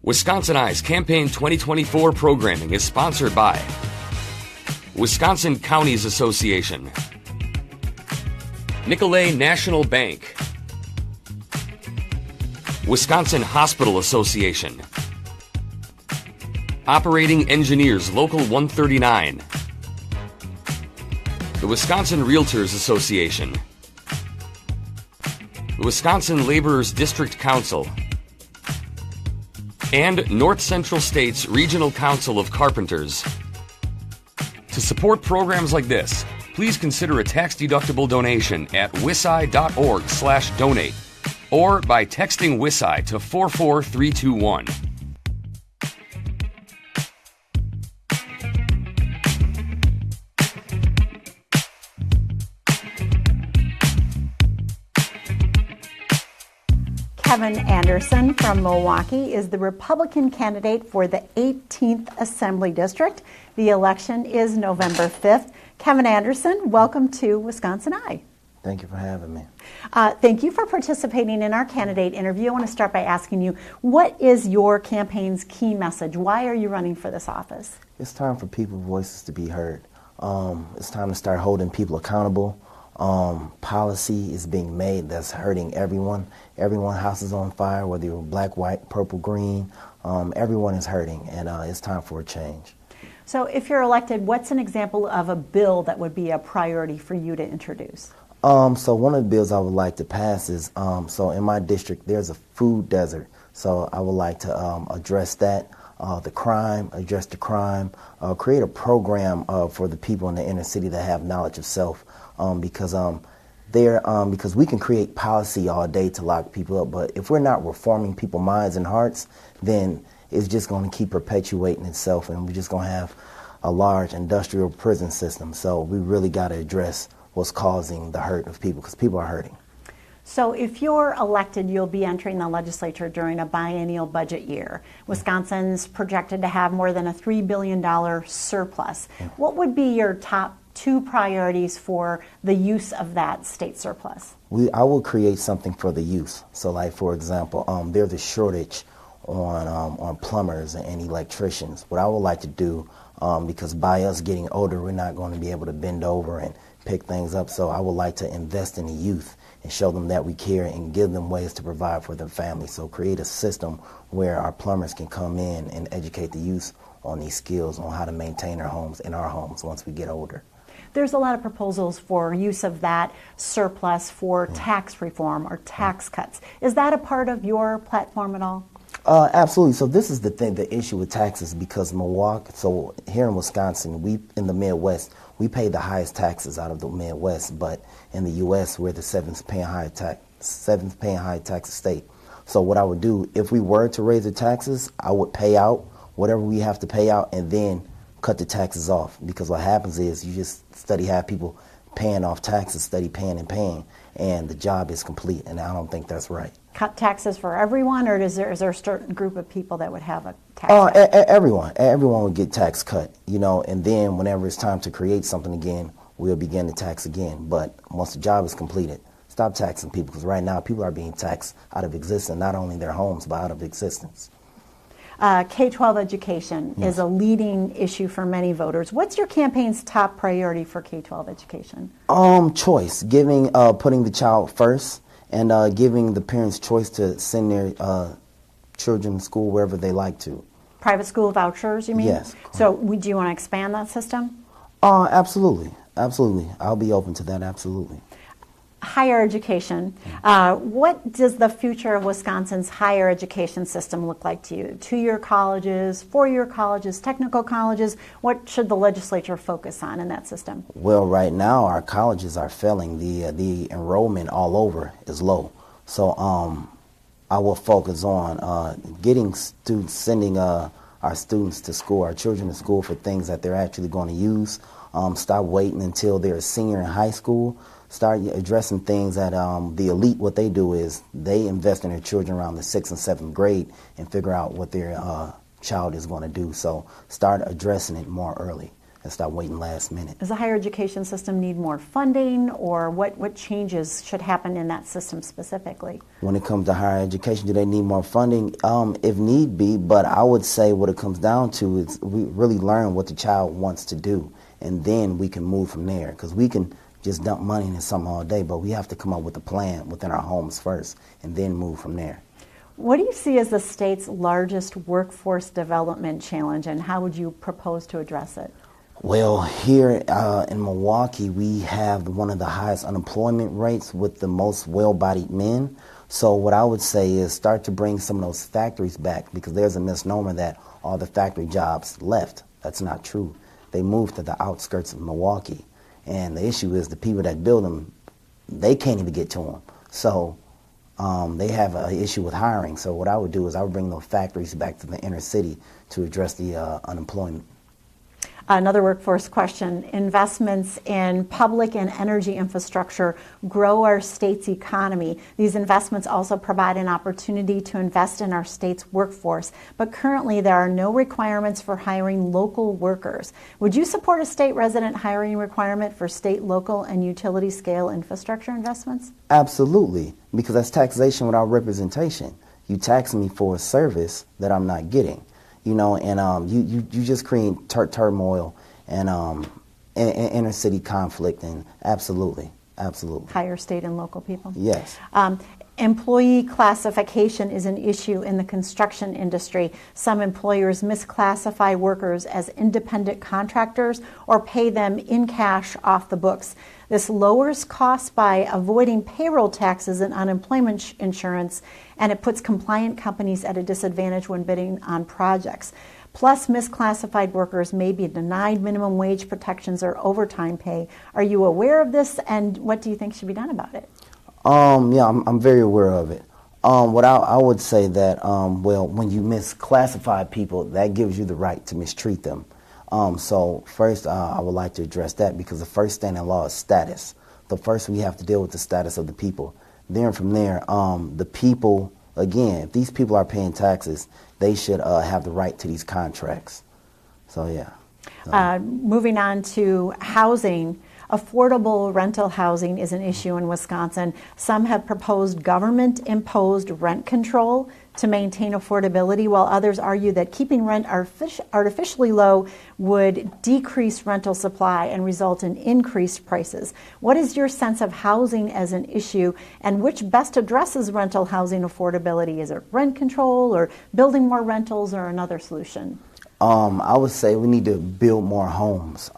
WisconsinEye's Campaign 2024 programming is sponsored by Wisconsin Counties Association, Nicolet National Bank, Wisconsin Hospital Association, Operating Engineers Local 139, the Wisconsin Realtors Association, the Wisconsin Laborers District Council, and North Central State's Regional Council of Carpenters. To support programs like this, please consider a tax-deductible donation at wiseye.org/donate or by texting WisCI to 44321. Kevin Anderson from Milwaukee is the Republican candidate for the 18th Assembly District. The election is November 5th. Kevin Anderson, welcome to WisconsinEye. Thank you for having me. Thank you for participating in our candidate interview. I want to start by asking you, what is your campaign's key message? Why are you running for this office? It's time for people's voices to be heard. It's time to start holding people accountable. Policy is being made that's hurting everyone. Everyone's house is on fire, whether you're black, white, purple, green. Everyone is hurting, and it's time for a change. So if you're elected, what's an example of a bill that would be a priority for you to introduce? So one of the bills I would like to pass is, so in my district, there's a food desert. So I would like to address that, address the crime, create a program for the people in the inner city that have knowledge of self. Because we can create policy all day to lock people up, but if we're not reforming people's minds and hearts, then it's just going to keep perpetuating itself, and we're just going to have a large industrial prison system. So we really got to address what's causing the hurt of people, because people are hurting. So if you're elected, you'll be entering the legislature during a biennial budget year. Wisconsin's projected to have more than a $3 billion surplus. What would be your top two priorities for the use of that state surplus? I will create something for the youth. So, like, for example, there's a shortage on plumbers and electricians. What I would like to do, because by us getting older, we're not going to be able to bend over and pick things up. So I would like to invest in the youth and show them that we care and give them ways to provide for their families. So create a system where our plumbers can come in and educate the youth on these skills, on how to maintain their homes in our homes once we get older. There's a lot of proposals for use of that surplus for tax reform or tax cuts. Is that a part of your platform at all? Absolutely. So this is the issue with taxes, because Milwaukee, so here in Wisconsin, in the Midwest, we pay the highest taxes out of the Midwest, but in the U.S., we're the seventh paying high tax state. So what I would do, if we were to raise the taxes, I would pay out whatever we have to pay out and then cut the taxes off, because what happens is you just have people paying off taxes, steady paying and paying, and the job is complete, and I don't think that's right. Cut taxes for everyone, or is there a certain group of people that would have a tax cut? Everyone would get tax cut, and then whenever it's time to create something again, we'll begin to tax again. But once the job is completed, stop taxing people, because right now people are being taxed out of existence, not only their homes, but out of existence. K-12 education is a leading issue for many voters. What's your campaign's top priority for K-12 education? Choice, putting the child first, and giving the parents choice to send their children to school wherever they like to. Private school vouchers, you mean? Yes. Correct. So do you want to expand that system? Absolutely. I'll be open to that, absolutely. Higher education. What does the future of Wisconsin's higher education system look like to you? 2-year colleges, 4-year colleges, technical colleges? What should the legislature focus on in that system? Well, right now our colleges are failing. The enrollment all over is low. So I will focus on sending our students to school, our children to school for things that they're actually going to use. Stop waiting until they're a senior in high school. Start addressing things that the elite, what they do is they invest in their children around the 6th and 7th grade and figure out what their child is going to do. So start addressing it more early. and stop waiting last minute. Does the higher education system need more funding, or what changes should happen in that system specifically? When it comes to higher education, do they need more funding? If need be, but I would say what it comes down to is we really learn what the child wants to do, and then we can move from there, because we can just dump money into something all day, but we have to come up with a plan within our homes first and then move from there. What do you see as the state's largest workforce development challenge, and how would you propose to address it? Well, here in Milwaukee, we have one of the highest unemployment rates with the most well-bodied men. So what I would say is start to bring some of those factories back, because there's a misnomer that all the factory jobs left. That's not true. They moved to the outskirts of Milwaukee. And the issue is the people that build them, they can't even get to them. So they have an issue with hiring. So what I would do is I would bring those factories back to the inner city to address the unemployment. Another workforce question. Investments in public and energy infrastructure grow our state's economy. These investments also provide an opportunity to invest in our state's workforce. But currently, there are no requirements for hiring local workers. Would you support a state resident hiring requirement for state, local, and utility scale infrastructure investments? Absolutely, because that's taxation without representation. You tax me for a service that I'm not getting. You know, and you just create turmoil and inner city conflict, and absolutely. Hire state and local people? Yes. Employee classification is an issue in the construction industry. Some employers misclassify workers as independent contractors or pay them in cash off the books. This lowers costs by avoiding payroll taxes and unemployment insurance, and it puts compliant companies at a disadvantage when bidding on projects. Plus, misclassified workers may be denied minimum wage protections or overtime pay. Are you aware of this, and what do you think should be done about it? Yeah, I'm very aware of it. What I would say that, well, when you misclassify people, that gives you the right to mistreat them. So first, I would like to address that, because the first standing law is status. So first we have to deal with the status of the people. Then from there, the people, again, if these people are paying taxes, they should have the right to these contracts. So yeah. Moving on to housing. Affordable rental housing is an issue in Wisconsin. Some have proposed government-imposed rent control to maintain affordability, while others argue that keeping rent artificially low would decrease rental supply and result in increased prices. What is your sense of housing as an issue, and which best addresses rental housing affordability? Is it rent control, or building more rentals, or another solution? I would say we need to build more homes.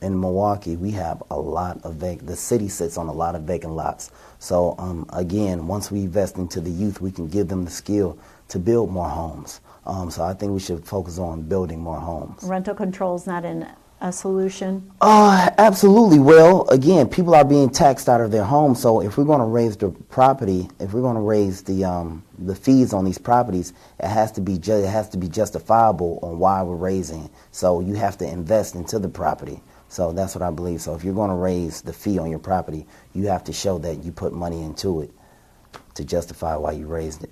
In Milwaukee, we have a lot of the city sits on a lot of vacant lots. So again, once we invest into the youth, we can give them the skill to build more homes. So I think we should focus on building more homes. Rental control is not a solution? Absolutely. Well, again, people are being taxed out of their homes. So if we're going to raise the property, if we're going to raise the fees on these properties, it has to be justifiable on why we're raising it. So you have to invest into the property. So that's what I believe. So if you're going to raise the fee on your property, you have to show that you put money into it to justify why you raised it.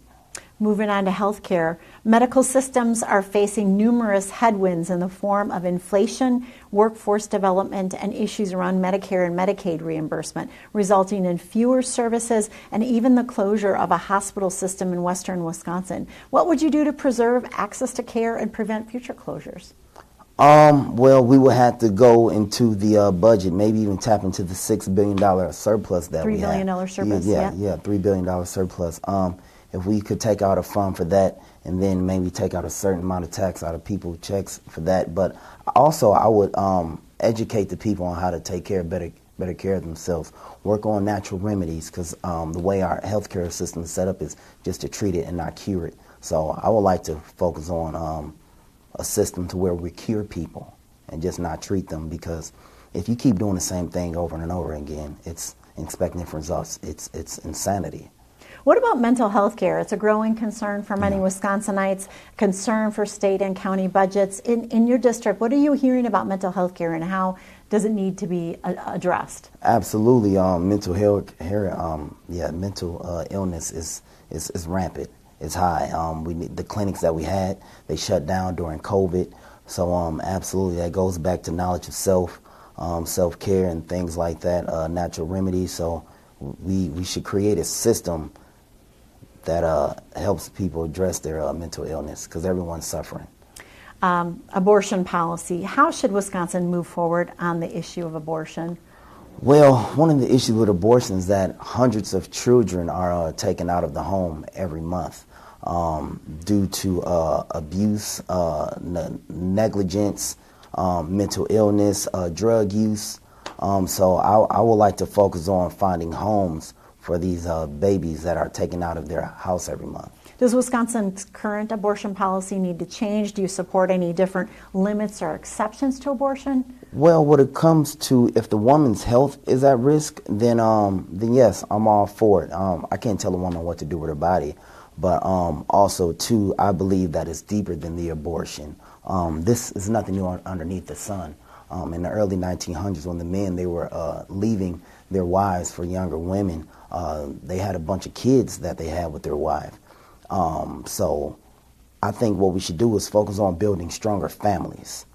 Moving on to healthcare, medical systems are facing numerous headwinds in the form of inflation, workforce development, and issues around Medicare and Medicaid reimbursement, resulting in fewer services and even the closure of a hospital system in western Wisconsin. What would you do to preserve access to care and prevent future closures? Well, we would have to go into the budget, maybe even tap into the $6 billion surplus that we have. $3 billion surplus, yeah, $3 billion surplus. If we could take out a fund for that, and then maybe take out a certain amount of tax out of people's checks for that. But also, I would educate the people on how to take better care of themselves. Work on natural remedies, because the way our healthcare system is set up is just to treat it and not cure it. So I would like to focus on a system to where we cure people and just not treat them, because if you keep doing the same thing over and over again, it's expecting different results. It's insanity. What about mental health care? It's a growing concern for many Wisconsinites, concern for state and county budgets. In your district, what are you hearing about mental health care, and how does it need to be addressed? Absolutely. Mental illness is rampant. It's high. The clinics that we had, they shut down during COVID. So absolutely, that goes back to knowledge of self, self-care and things like that, natural remedies. So we should create a system that helps people address their mental illness, because everyone's suffering. Abortion policy. How should Wisconsin move forward on the issue of abortion? Well, one of the issues with abortion is that hundreds of children are taken out of the home every month due to abuse, negligence, mental illness, drug use. So I would like to focus on finding homes for these babies that are taken out of their house every month. Does Wisconsin's current abortion policy need to change? Do you support any different limits or exceptions to abortion? Well, when it comes to if the woman's health is at risk, then yes, I'm all for it. I can't tell a woman what to do with her body, but also too, I believe that it's deeper than the abortion. This is nothing new underneath the sun. In the early 1900s, when the men they were leaving their wives for younger women, they had a bunch of kids that they had with their wife. So I think what we should do is focus on building stronger families.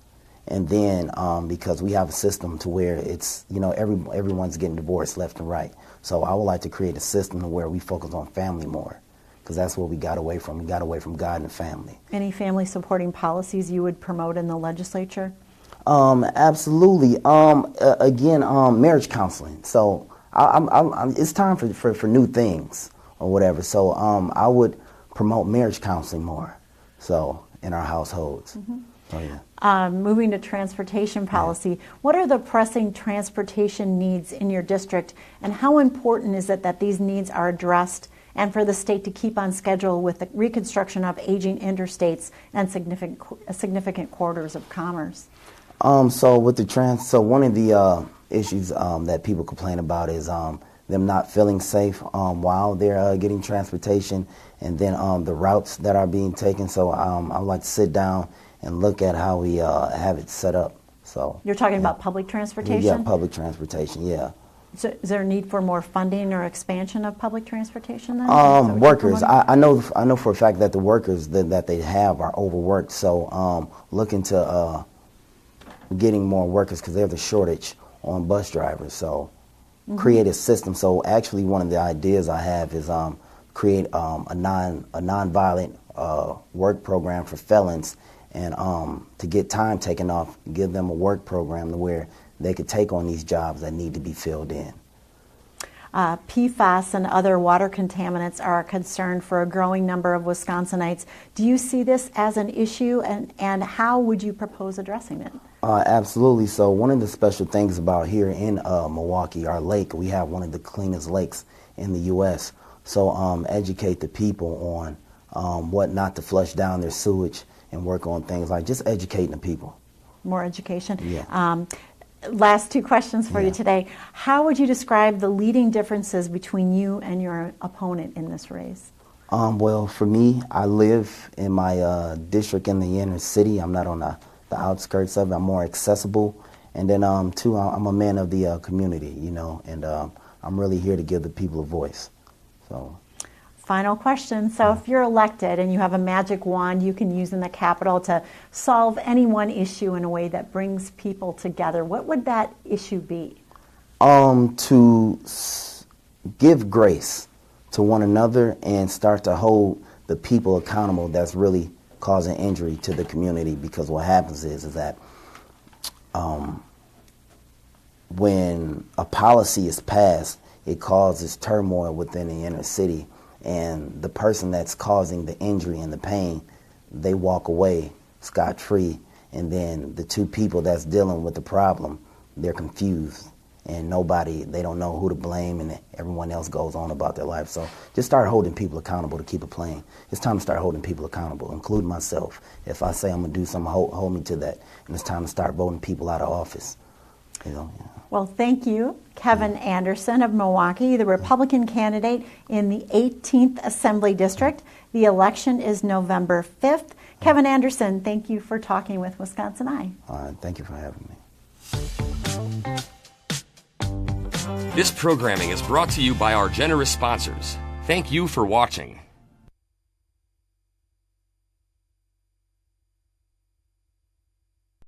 And then because we have a system to where it's, everyone's getting divorced left and right. So I would like to create a system where we focus on family more, because that's what we got away from. We got away from God and family. Any family supporting policies you would promote in the legislature? Absolutely. Again, marriage counseling. So it's time for new things or whatever. So I would promote marriage counseling more, so in our households. Mm-hmm. Oh, yeah. Moving to transportation policy, what are the pressing transportation needs in your district, and how important is it that these needs are addressed and for the state to keep on schedule with the reconstruction of aging interstates and significant corridors of commerce? So with the so one of the issues that people complain about is them not feeling safe while they're getting transportation, and then the routes that are being taken. So I would like to sit down and look at how we have it set up. So you're talking about public transportation? Yeah, public transportation, yeah. So is there a need for more funding or expansion of public transportation then? Workers, I know for a fact that the workers that they have are overworked. So looking to getting more workers, because there's a shortage on bus drivers. So create a system. So actually one of the ideas I have is create a non-violent work program for felons, and to get time taken off, give them a work program to where they could take on these jobs that need to be filled in. PFAS and other water contaminants are a concern for a growing number of Wisconsinites. Do you see this as an issue, and how would you propose addressing it? Absolutely. So one of the special things about here in Milwaukee, our lake, we have one of the cleanest lakes in the U.S. So educate the people on what not to flush down their sewage, and work on things like just educating the people. More education? Yeah. Last two questions for you today. How would you describe the leading differences between you and your opponent in this race? Well, for me, I live in my district in the inner city. I'm not on the outskirts of it. I'm more accessible. And then, two, I'm a man of the community, and I'm really here to give the people a voice. So. Final question. So if you're elected and you have a magic wand you can use in the Capitol to solve any one issue in a way that brings people together, what would that issue be? To give grace to one another and start to hold the people accountable that's really causing injury to the community. Because what happens is that when a policy is passed, it causes turmoil within the inner city. And the person that's causing the injury and the pain, they walk away scot-free. And then the two people that's dealing with the problem, they're confused. And they don't know who to blame, and everyone else goes on about their life. So just start holding people accountable to keep it playing. It's time to start holding people accountable, including myself. If I say I'm going to do something, hold me to that. And it's time to start voting people out of office. Yeah. Well, thank you, Kevin Anderson of Milwaukee, the Republican candidate in the 18th Assembly District. The election is November 5th. Kevin Anderson, thank you for talking with WisconsinEye. All right, thank you for having me. This programming is brought to you by our generous sponsors. Thank you for watching.